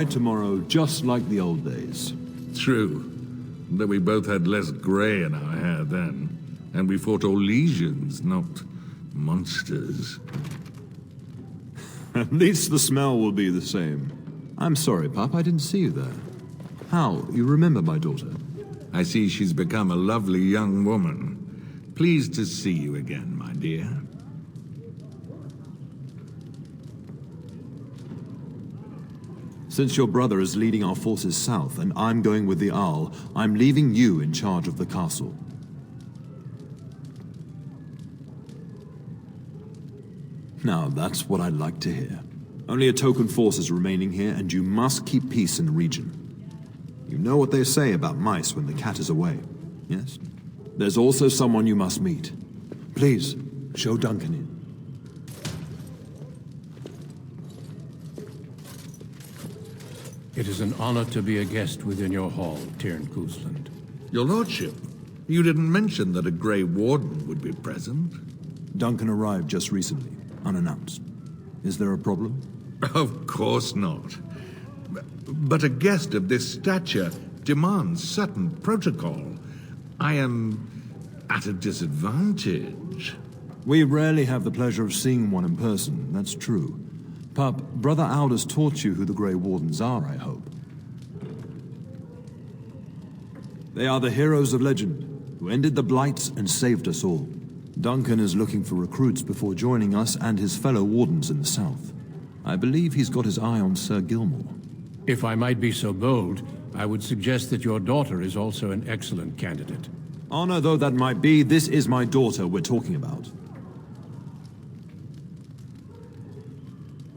Tomorrow, just like the old days. True. Though we both had less grey in our hair then. And we fought all legions, not monsters. At least the smell will be the same. I'm sorry, Pup, I didn't see you there. How? You remember my daughter? I see she's become a lovely young woman. Pleased to see you again, my dear. Since your brother is leading our forces south and I'm going with the Arl, I'm leaving you in charge of the castle. Now, that's what I'd like to hear. Only a token force is remaining here, and you must keep peace in the region. You know what they say about mice when the cat is away, yes? There's also someone you must meet. Please, show Duncan in. It is an honor to be a guest within your hall, Tyrn Cousland. Your lordship, you didn't mention that a Grey Warden would be present. Duncan arrived just recently, unannounced. Is there a problem? Of course not. But a guest of this stature demands certain protocol. I am at a disadvantage. We rarely have the pleasure of seeing one in person, that's true. Pup, Brother Aldous taught you who the Grey Wardens are, I hope. They are the heroes of legend, who ended the Blights and saved us all. Duncan is looking for recruits before joining us and his fellow Wardens in the south. I believe he's got his eye on Sir Gilmore. If I might be so bold, I would suggest that your daughter is also an excellent candidate. Honor though that might be, this is my daughter we're talking about.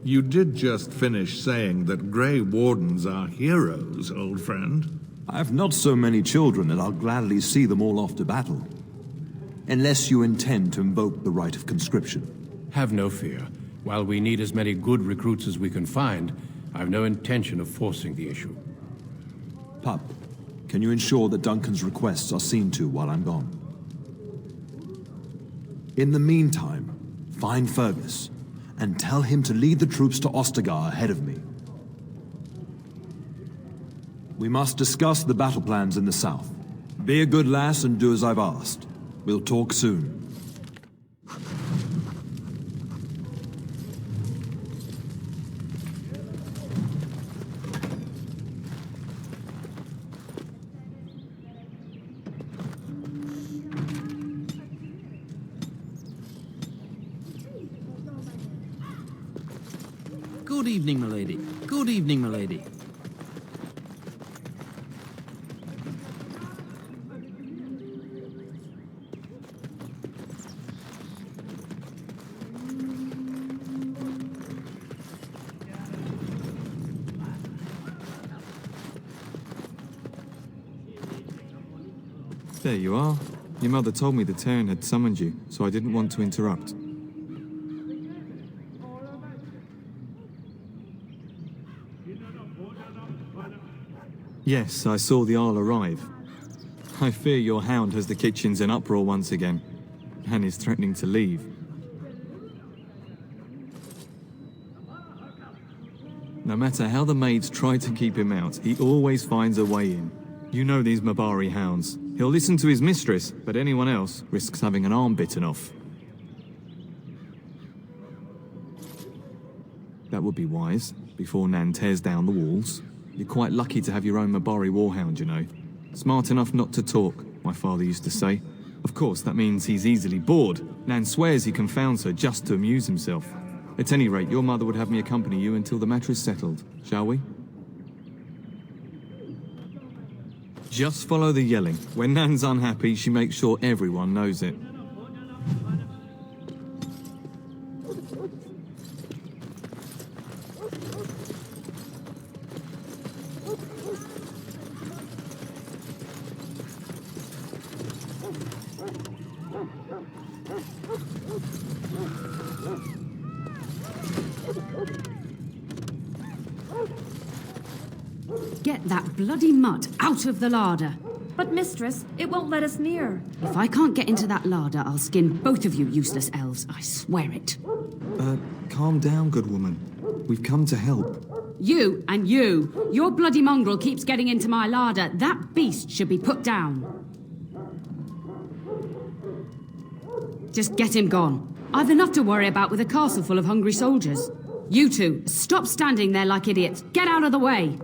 You did just finish saying that Grey Wardens are heroes, old friend. I've not so many children that I'll gladly see them all off to battle. Unless you intend to invoke the right of conscription. Have no fear. While we need as many good recruits as we can find, I've no intention of forcing the issue. Pup, can you ensure that Duncan's requests are seen to while I'm gone? In the meantime, find Fergus, and tell him to lead the troops to Ostagar ahead of me. We must discuss the battle plans in the south. Be a good lass and do as I've asked. We'll talk soon. Good evening, milady. Good evening, milady. There you are. Your mother told me the Tyrn had summoned you, so I didn't want to interrupt. Yes, I saw the Arl arrive. I fear your hound has the kitchens in uproar once again, and is threatening to leave. No matter how the maids try to keep him out, he always finds a way in. You know these Mabari hounds. He'll listen to his mistress, but anyone else risks having an arm bitten off. That would be wise, before Nan tears down the walls. You're quite lucky to have your own Mabari warhound, you know. Smart enough not to talk, my father used to say. Of course, that means he's easily bored. Nan swears he confounds her just to amuse himself. At any rate, your mother would have me accompany you until the matter is settled, shall we? Just follow the yelling. When Nan's unhappy, she makes sure everyone knows it. Get that bloody mutt out of the larder. But mistress, it won't let us near. If I can't get into that larder, I'll skin both of you useless elves, I swear it. Calm down, good woman. We've come to help. You and you. Your bloody mongrel keeps getting into my larder. That beast should be put down. Just get him gone. I've enough to worry about with a castle full of hungry soldiers. You two, stop standing there like idiots. Get out of the way.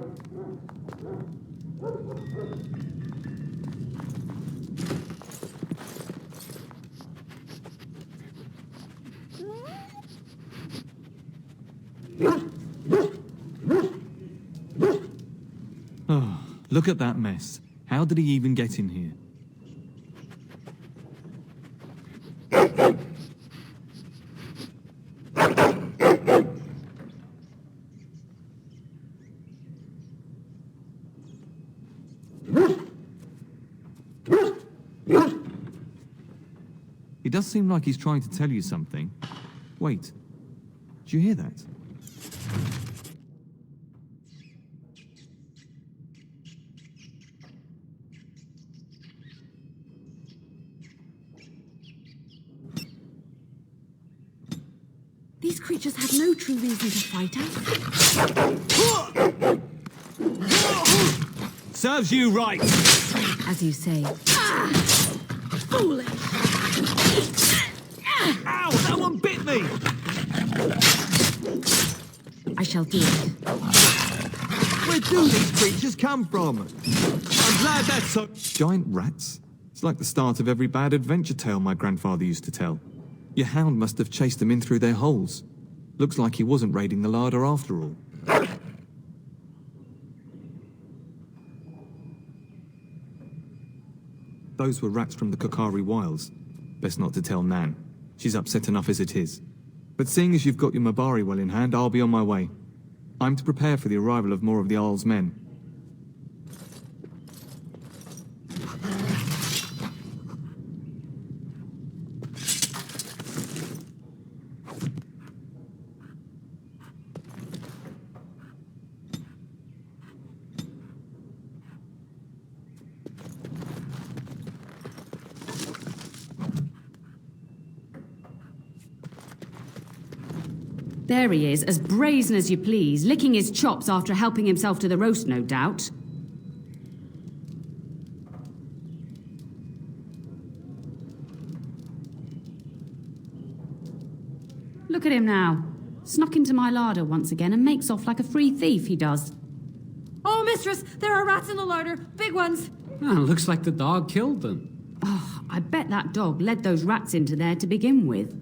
Oh, look at that mess. How did he even get in here? He does seem like he's trying to tell you something. Wait, did you hear that? These creatures have no true reason to fight us. Serves you right! As you say. Foolish! Ow! That one bit me! I shall do it. Where do these creatures come from? I'm glad that's so... Giant rats? It's like the start of every bad adventure tale my grandfather used to tell. Your hound must have chased them in through their holes. Looks like he wasn't raiding the larder after all. Those were rats from the Kokari Wilds. Best not to tell Nan. She's upset enough as it is. But seeing as you've got your Mabari well in hand, I'll be on my way. I'm to prepare for the arrival of more of the Isle's men. There he is, as brazen as you please, licking his chops after helping himself to the roast, no doubt. Look at him now. Snuck into my larder once again and makes off like a free thief, he does. Oh, mistress, there are rats in the larder. Big ones. Ah, looks like the dog killed them. Oh, I bet that dog led those rats into there to begin with.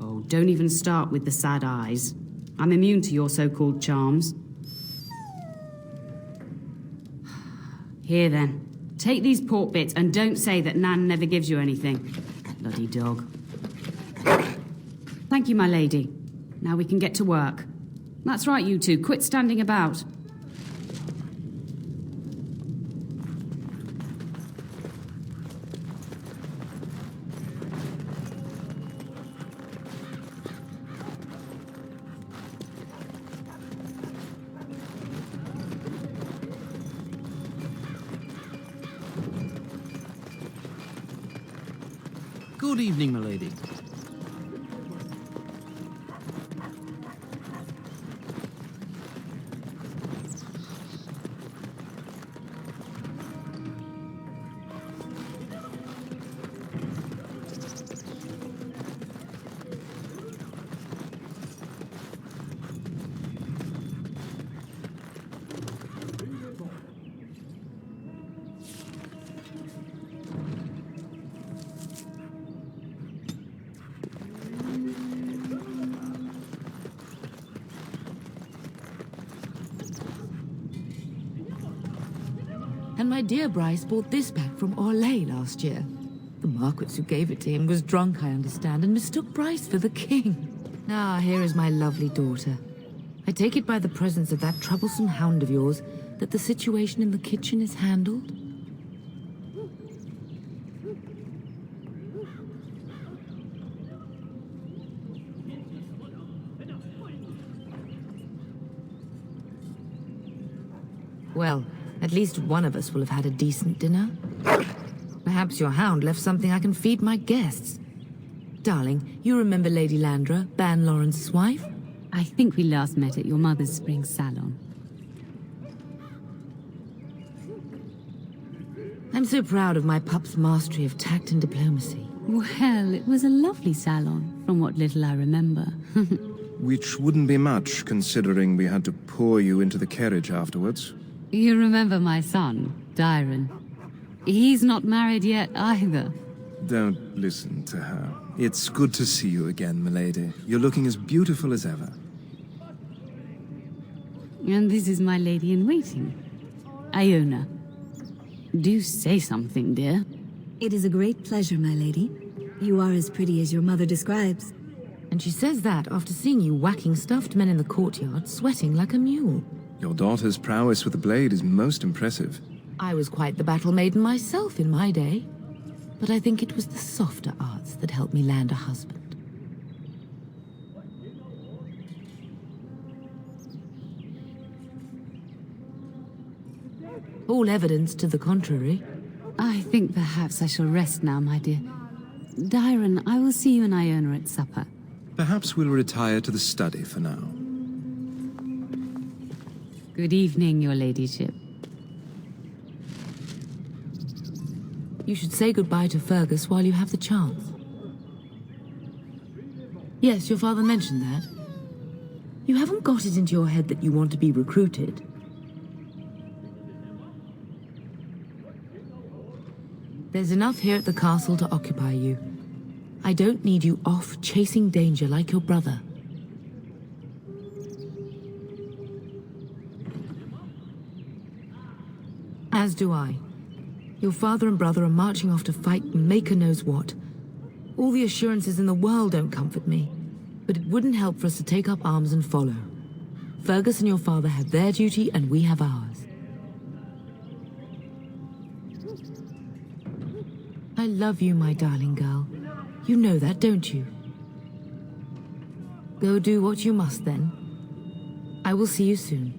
Oh, don't even start with the sad eyes. I'm immune to your so-called charms. Here then, take these pork bits and don't say that Nan never gives you anything. Bloody dog. Thank you, my lady. Now we can get to work. That's right, you two. Quit standing about. Good evening, milady. And my dear Bryce bought this back from Orlais last year. The Marquis who gave it to him was drunk, I understand, and mistook Bryce for the king. Ah, here is my lovely daughter. I take it by the presence of that troublesome hound of yours that the situation in the kitchen is handled? Well, at least one of us will have had a decent dinner. Perhaps your hound left something I can feed my guests. Darling, you remember Lady Landra, Ban Lawrence's wife? I think we last met at your mother's spring salon. I'm so proud of my pup's mastery of tact and diplomacy. Well, it was a lovely salon, from what little I remember. Which wouldn't be much, considering we had to pour you into the carriage afterwards. You remember my son, Dyron. He's not married yet either. Don't listen to her. It's good to see you again, milady. You're looking as beautiful as ever. And this is my lady-in-waiting, Iona. Do say something, dear. It is a great pleasure, my lady. You are as pretty as your mother describes. And she says that after seeing you whacking stuffed men in the courtyard, sweating like a mule. Your daughter's prowess with the blade is most impressive. I was quite the battle maiden myself in my day. But I think it was the softer arts that helped me land a husband. All evidence to the contrary. I think perhaps I shall rest now, my dear. Dyron, I will see you and Iona at supper. Perhaps we'll retire to the study for now. Good evening, your ladyship. You should say goodbye to Fergus while you have the chance. Yes, your father mentioned that. You haven't got it into your head that you want to be recruited. There's enough here at the castle to occupy you. I don't need you off chasing danger like your brother. As do I. Your father and brother are marching off to fight Maker knows what. All the assurances in the world don't comfort me, but it wouldn't help for us to take up arms and follow. Fergus and your father have their duty, and we have ours. I love you, my darling girl. You know that, don't you? Go do what you must, then. I will see you soon.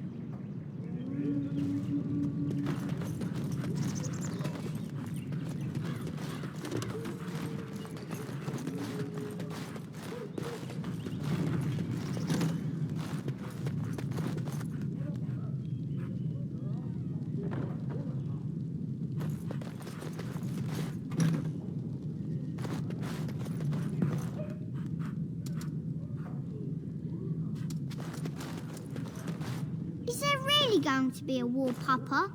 Is there really going to be a war, Papa?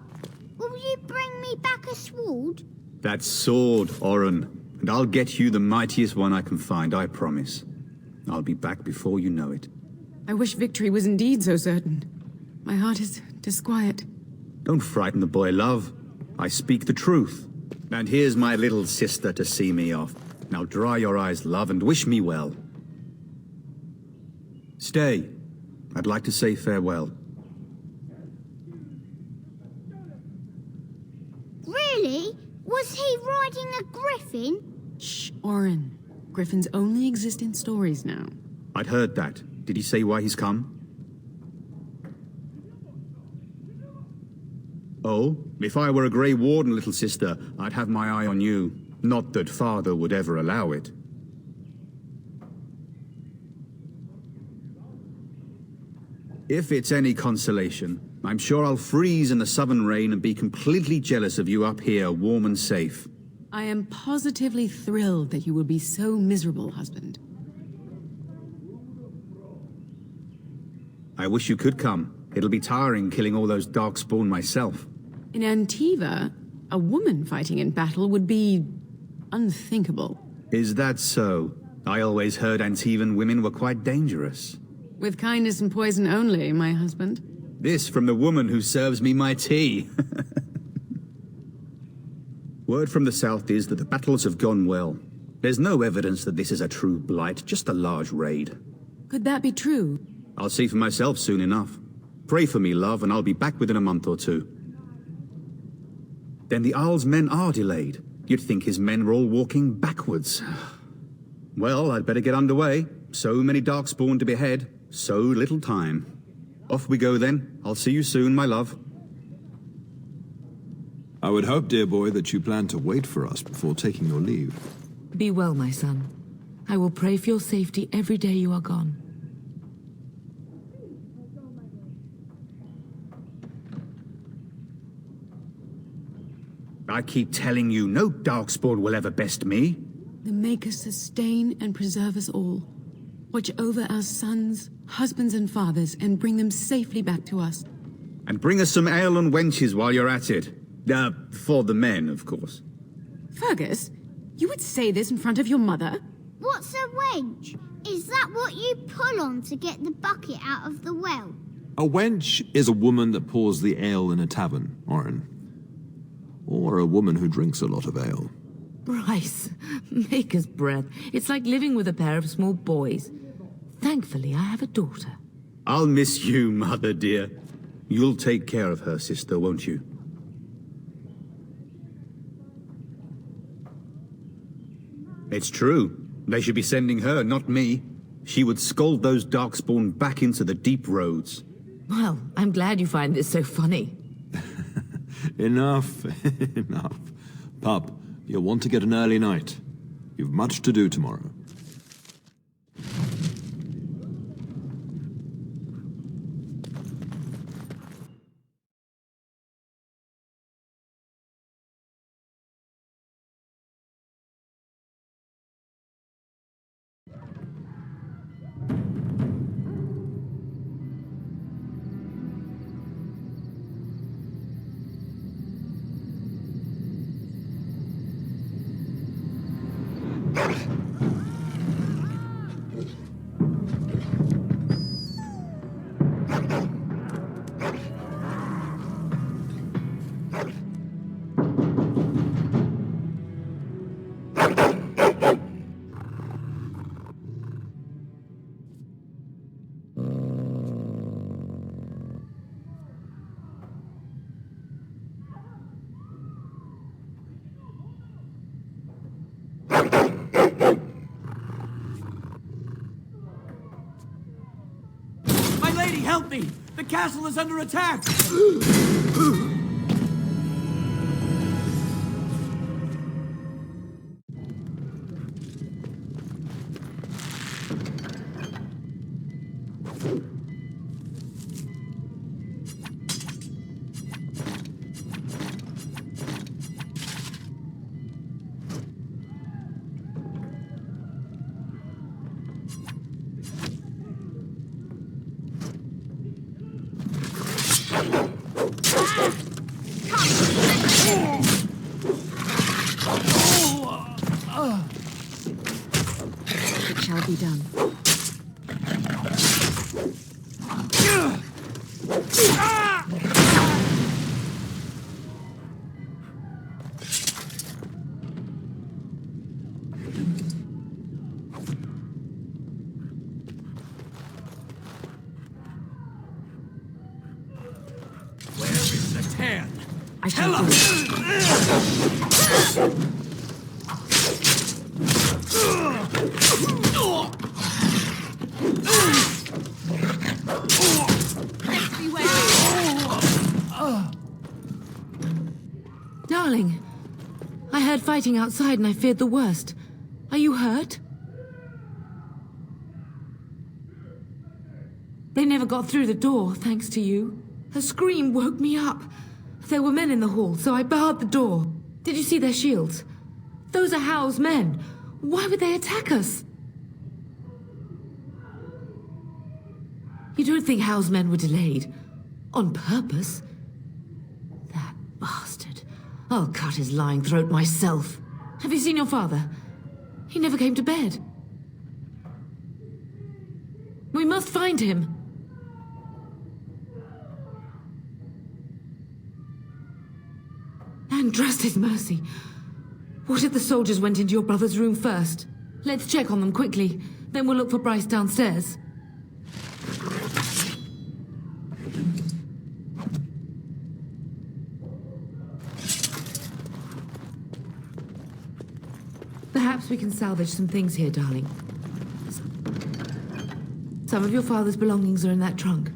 Will you bring me back a sword? That sword, Oren. And I'll get you the mightiest one I can find, I promise. I'll be back before you know it. I wish victory was indeed so certain. My heart is disquiet. Don't frighten the boy, love. I speak the truth. And here's my little sister to see me off. Now dry your eyes, love, and wish me well. Stay. I'd like to say farewell. Really? Was he riding a griffin? Shh, Oren. Griffins only exist in stories now. I'd heard that. Did he say why he's come? Oh, if I were a Grey Warden, little sister, I'd have my eye on you. Not that father would ever allow it. If it's any consolation, I'm sure I'll freeze in the southern rain and be completely jealous of you up here, warm and safe. I am positively thrilled that you will be so miserable, husband. I wish you could come. It'll be tiring killing all those darkspawn myself. In Antiva, a woman fighting in battle would be unthinkable. Is that so? I always heard Antivan women were quite dangerous. With kindness and poison only, my husband. This from the woman who serves me my tea. Word from the south is that the battles have gone well. There's no evidence that this is a true blight, just a large raid. Could that be true? I'll see for myself soon enough. Pray for me, love, and I'll be back within a month or two. Then the Arl's men are delayed. You'd think his men were all walking backwards. Well, I'd better get underway. So many darkspawn to behead, so little time. Off we go then. I'll see you soon, my love. I would hope, dear boy, that you plan to wait for us before taking your leave. Be well, my son. I will pray for your safety every day you are gone. I keep telling you, no Darkspawn will ever best me. The Maker sustain and preserve us all. Watch over our sons, husbands and fathers, and bring them safely back to us. And bring us some ale and wenches while you're at it. For the men, of course. Fergus, you would say this in front of your mother? What's a wench? Is that what you pull on to get the bucket out of the well? A wench is a woman that pours the ale in a tavern, Orin. Or a woman who drinks a lot of ale. Bryce, Maker's breath. It's like living with a pair of small boys. Thankfully, I have a daughter. I'll miss you, Mother dear. You'll take care of her, sister, won't you? It's true. They should be sending her, not me. She would scold those Darkspawn back into the deep roads. Well, I'm glad you find this so funny. Enough, enough. Pup, you'll want to get an early night. You've much to do tomorrow. My lady, help me! The castle is under attack! It shall be done. Where is the tan? I shall Tell do us! it. Darling, I heard fighting outside and I feared the worst. Are you hurt? They never got through the door, thanks to you. Her scream woke me up. There were men in the hall, so I barred the door. Did you see their shields? Those are Howl's men. Why would they attack us? You don't think Howl's men were delayed? On purpose? That bastard. I'll cut his lying throat myself. Have you seen your father? He never came to bed. We must find him. And trust his mercy. What if the soldiers went into your brother's room first? Let's check on them quickly. Then we'll look for Bryce downstairs. Perhaps we can salvage some things here, darling. Some of your father's belongings are in that trunk.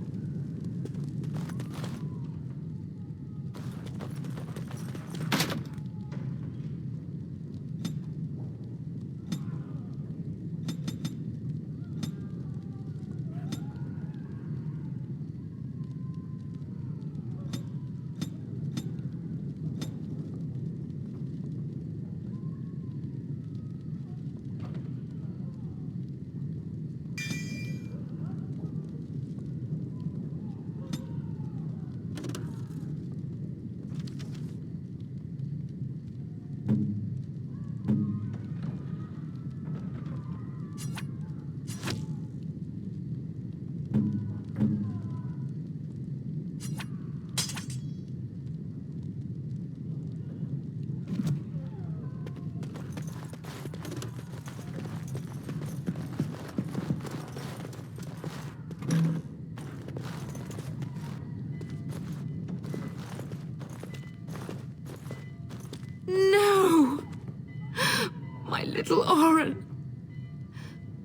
little Oren.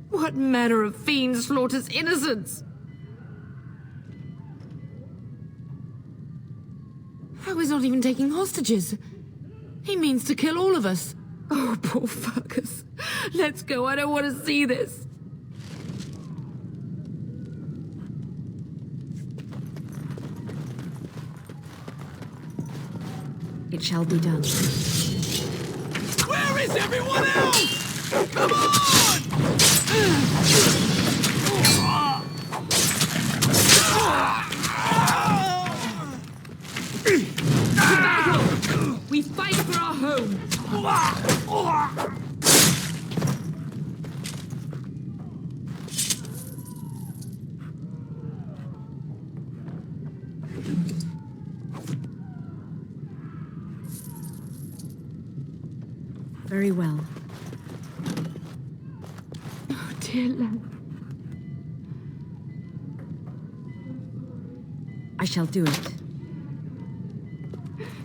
What manner of fiend slaughters innocents? How is not even taking hostages? He means to kill all of us. Oh, poor Fergus. Let's go. I don't want to see this. It shall be done. Where is everyone else? Come on! We fight for our home. Very well. Oh, dear love. I shall do it.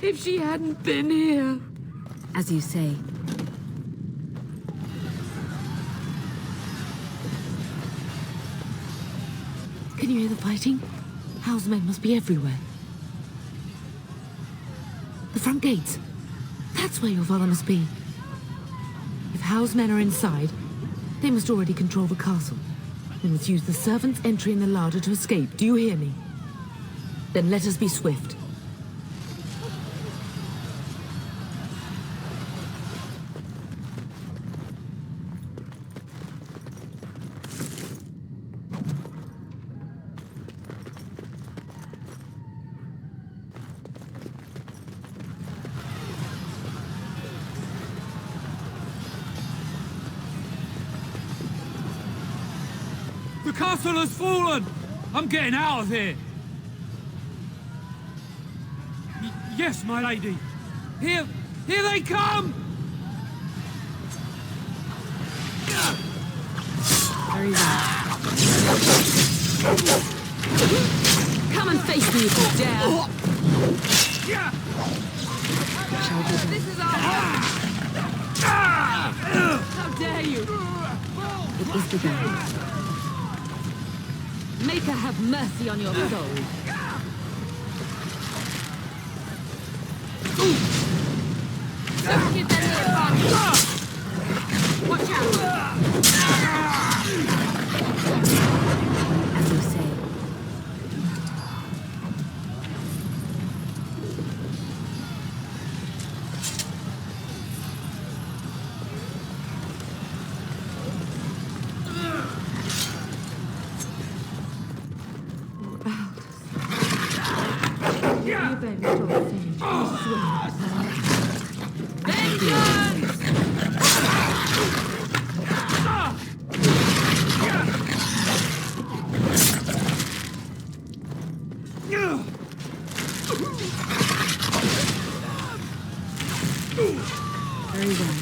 If she hadn't been here. As you say. Can you hear the fighting? Howe's men must be everywhere. The front gates. That's where your father must be. If Howe's men are inside, they must already control the castle. We must use the servants' entry in the larder to escape. Do you hear me? Then let us be swift. The castle has fallen! I'm getting out of here! Yes, my lady! Here they come! Very well. Come and face me if you dare! Shall be done. This is our home! How dare you! It is begun. Make her have mercy on your soul. Don't give them the advantage. Watch out! As you say. Very well.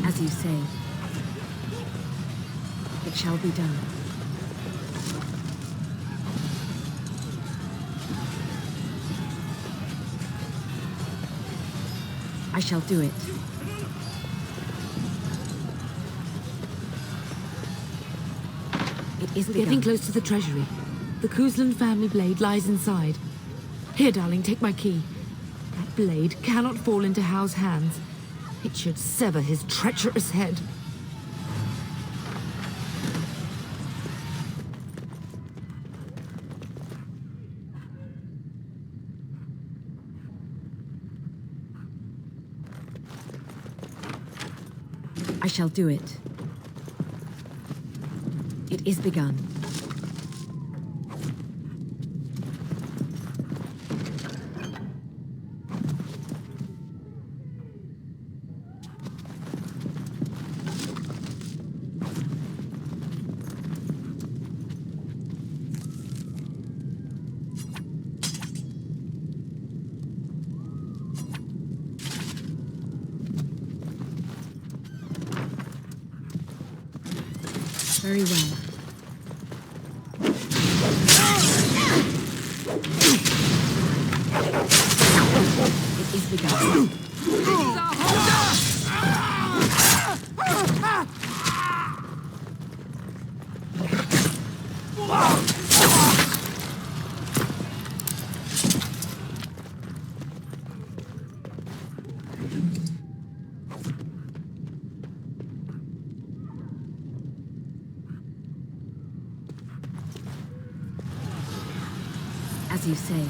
As you say. It shall be done. I shall do it. It is We're getting close to the treasury. The Cousland family blade lies inside. Here, darling, take my key. That blade cannot fall into Howe's hands. It should sever his treacherous head. I shall do it. It is begun. Very well. It is begun. As you say.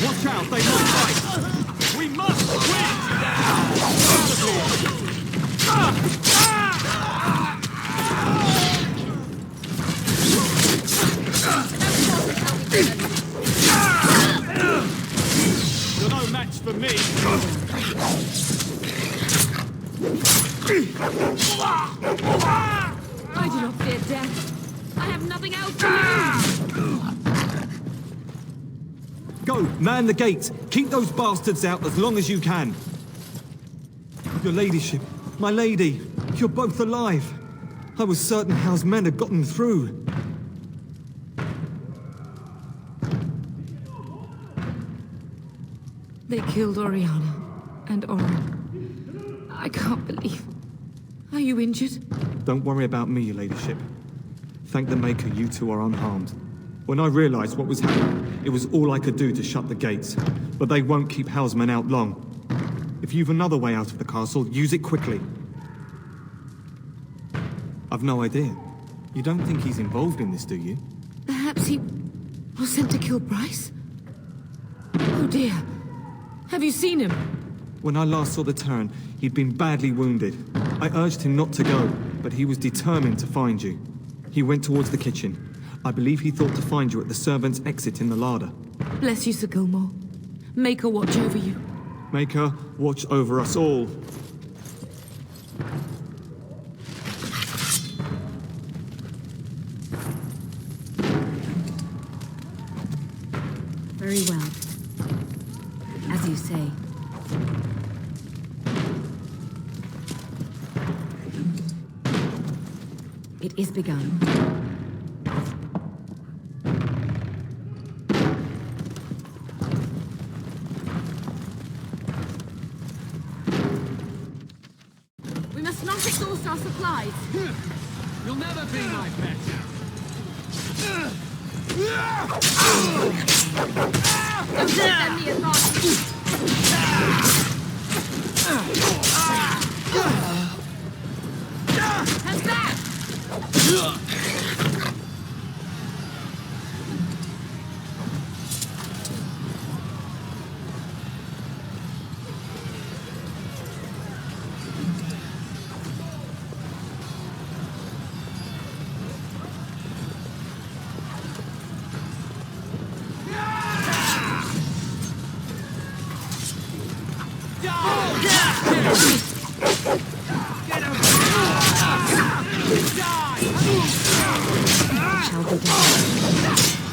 Watch out, they might fight! We must win! You're no match for me! I do not fear death. I have nothing else to lose. Go, man the gates. Keep those bastards out as long as you can. Your ladyship, my lady, you're both alive. I was certain Howe's men had gotten through. They killed Oriana and Orin. I can't believe. Are you injured? Don't worry about me, your ladyship. Thank the Maker you two are unharmed. When I realized what was happening, it was all I could do to shut the gates. But they won't keep Howe's men out long. If you've another way out of the castle, use it quickly. I've no idea. You don't think he's involved in this, do you? Perhaps he was sent to kill Bryce? Oh dear. Have you seen him? When I last saw the Terran, he'd been badly wounded. I urged him not to go, but he was determined to find you. He went towards the kitchen. I believe he thought to find you at the servants' exit in the larder. Bless you, Sir Gilmore. Maker watch over you. Maker watch over us all. Very well. As you say. It is begun. We must not exhaust our supplies. You'll never be my pet. Don't give them the advantage. And back!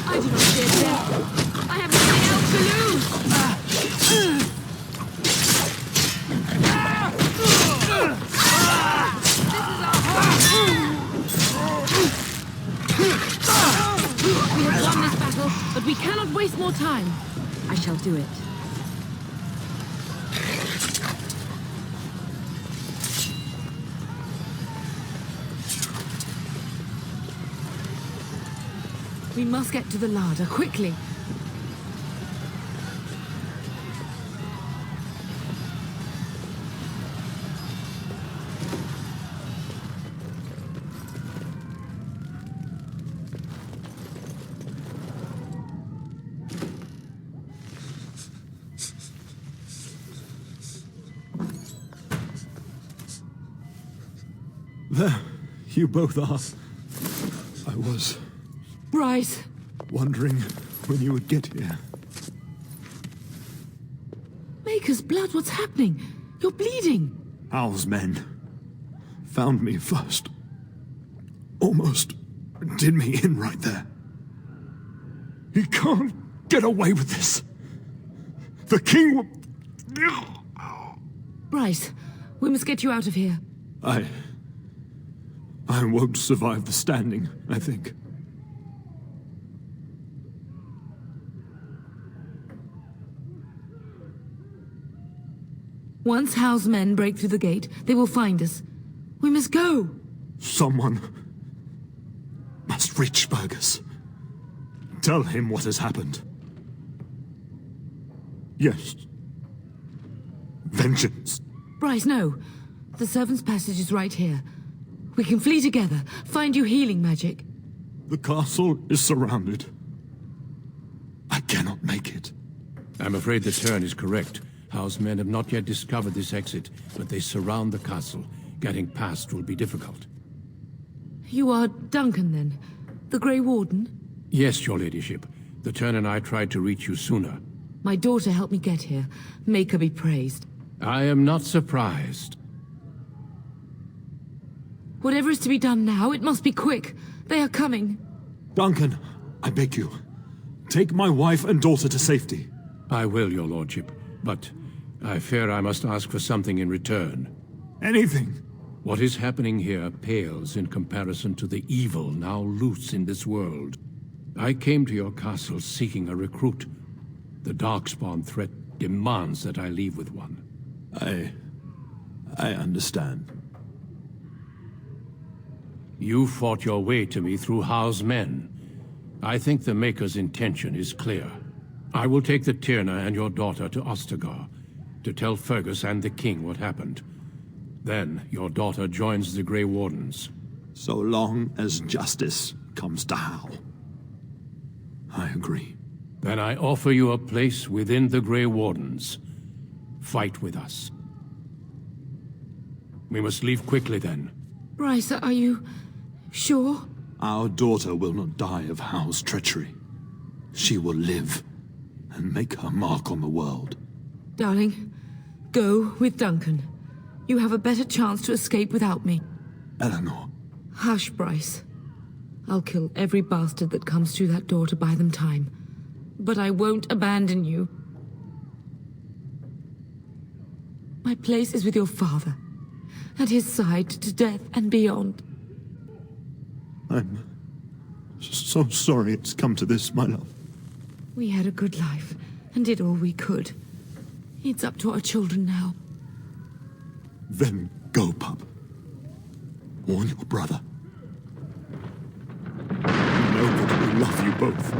I do not fear death. I have nothing else to lose. We have won this battle, but we cannot waste more time. I shall do it. We must get to the larder, quickly. There, you both are. I was. Bryce. wondering when you would get here. Maker's blood, what's happening? You're bleeding. Hal's men found me first. Almost did me in right there. He can't get away with this. The king will... Bryce, we must get you out of here. I won't survive the standing, I think. Once Hal's men break through the gate, they will find us. We must go. Someone must reach Fergus. Tell him what has happened. Yes. Vengeance. Bryce, no. The servant's passage is right here. We can flee together, find you healing magic. The castle is surrounded. I cannot make it. I'm afraid the Turn is correct. Hal's men have not yet discovered this exit, but they surround the castle. Getting past will be difficult. You are Duncan, then? The Grey Warden? Yes, your ladyship. The Turn and I tried to reach you sooner. My daughter helped me get here. Make her be praised. I am not surprised. Whatever is to be done now, it must be quick. They are coming. Duncan, I beg you. Take my wife and daughter to safety. I will, your lordship. But I fear I must ask for something in return. Anything. What is happening here pales in comparison to the evil now loose in this world. I came to your castle seeking a recruit. The Darkspawn threat demands that I leave with one. I understand. You fought your way to me through Hal's men. I think the Maker's intention is clear. I will take the Tyrna and your daughter to Ostagar, to tell Fergus and the king what happened. Then your daughter joins the Grey Wardens. So long as justice comes to Hal. I agree. Then I offer you a place within the Grey Wardens. Fight with us. We must leave quickly then. Bryce, are you sure? Our daughter will not die of Hal's treachery. She will live and make her mark on the world. Darling, go with Duncan. You have a better chance to escape without me. Eleanor. Hush, Bryce. I'll kill every bastard that comes through that door to buy them time. But I won't abandon you. My place is with your father. At his side to death and beyond. I'm so sorry it's come to this, my love. We had a good life and did all we could. It's up to our children now. Then go, pup. Warn your brother. Know that we love you both.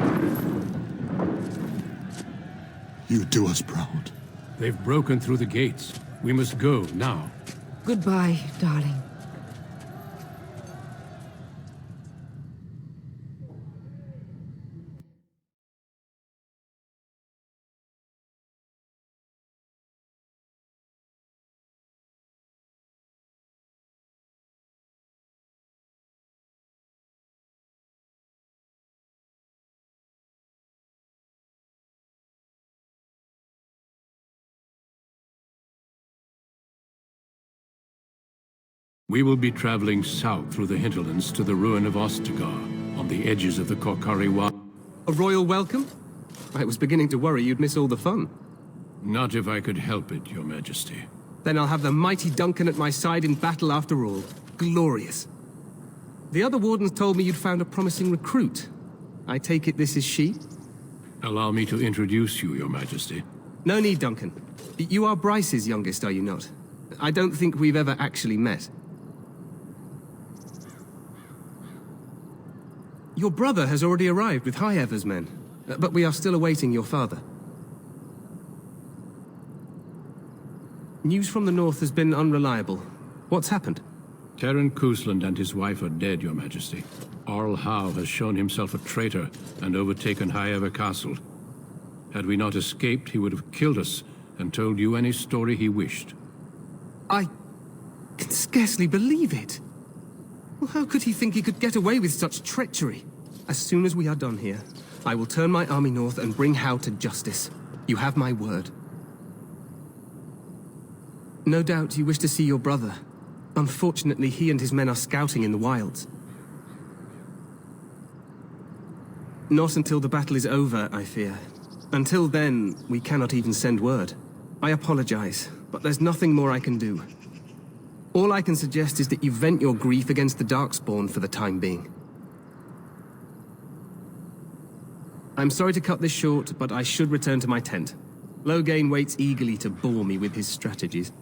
You do us proud. They've broken through the gates. We must go now. Goodbye, darling. We will be traveling south through the hinterlands to the ruin of Ostagar, on the edges of the Korcari Wild. A royal welcome? I was beginning to worry you'd miss all the fun. Not if I could help it, your majesty. Then I'll have the mighty Duncan at my side in battle after all. Glorious. The other wardens told me you'd found a promising recruit. I take it this is she? Allow me to introduce you, your majesty. No need, Duncan. You are Bryce's youngest, are you not? I don't think we've ever actually met. Your brother has already arrived with High Ever's men, but we are still awaiting your father. News from the north has been unreliable. What's happened? Terran Cousland and his wife are dead, your majesty. Arl Howe has shown himself a traitor and overtaken High Ever Castle. Had we not escaped, he would have killed us and told you any story he wished. I can scarcely believe it. Well, how could he think he could get away with such treachery? As soon as we are done here, I will turn my army north and bring Hao to justice. You have my word. No doubt you wish to see your brother. Unfortunately, he and his men are scouting in the wilds. Not until the battle is over, I fear. Until then, we cannot even send word. I apologize, but there's nothing more I can do. All I can suggest is that you vent your grief against the Darkspawn for the time being. I'm sorry to cut this short, but I should return to my tent. Loghain waits eagerly to bore me with his strategies.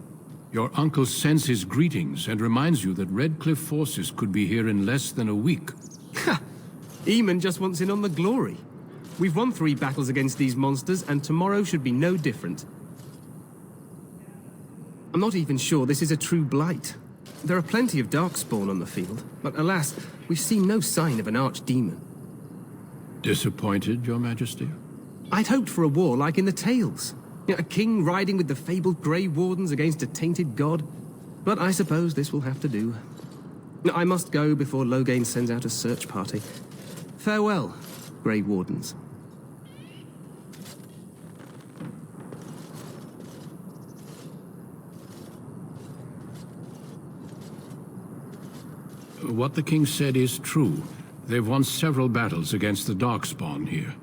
Your uncle sends his greetings and reminds you that Redcliffe forces could be here in less than a week. Ha! Eamon just wants in on the glory. We've won 3 battles against these monsters, and tomorrow should be no different. I'm not even sure this is a true blight. There are plenty of Darkspawn on the field, but alas, we've seen no sign of an archdemon. Disappointed, Your Majesty? I'd hoped for a war like in the tales. A king riding with the fabled Grey Wardens against a tainted god. But I suppose this will have to do. I must go before Loghain sends out a search party. Farewell, Grey Wardens. What the king said is true. They've won several battles against the Darkspawn here.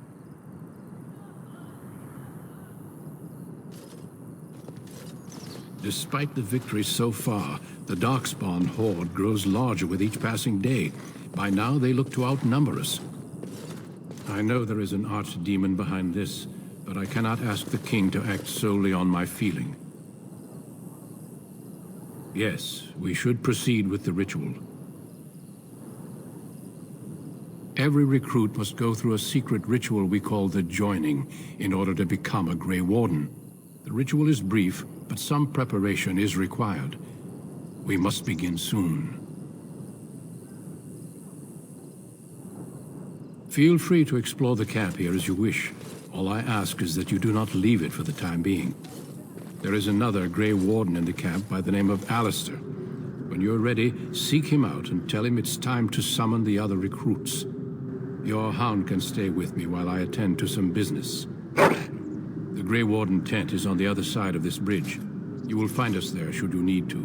Despite the victories so far, the Darkspawn horde grows larger with each passing day. By now, they look to outnumber us. I know there is an archdemon behind this, but I cannot ask the king to act solely on my feeling. Yes, we should proceed with the ritual. Every recruit must go through a secret ritual we call the Joining in order to become a Grey Warden. The ritual is brief, but some preparation is required. We must begin soon. Feel free to explore the camp here as you wish. All I ask is that you do not leave it for the time being. There is another Grey Warden in the camp by the name of Alistair. When you're ready, seek him out and tell him it's time to summon the other recruits. Your hound can stay with me while I attend to some business. The Grey Warden tent is on the other side of this bridge. You will find us there should you need to.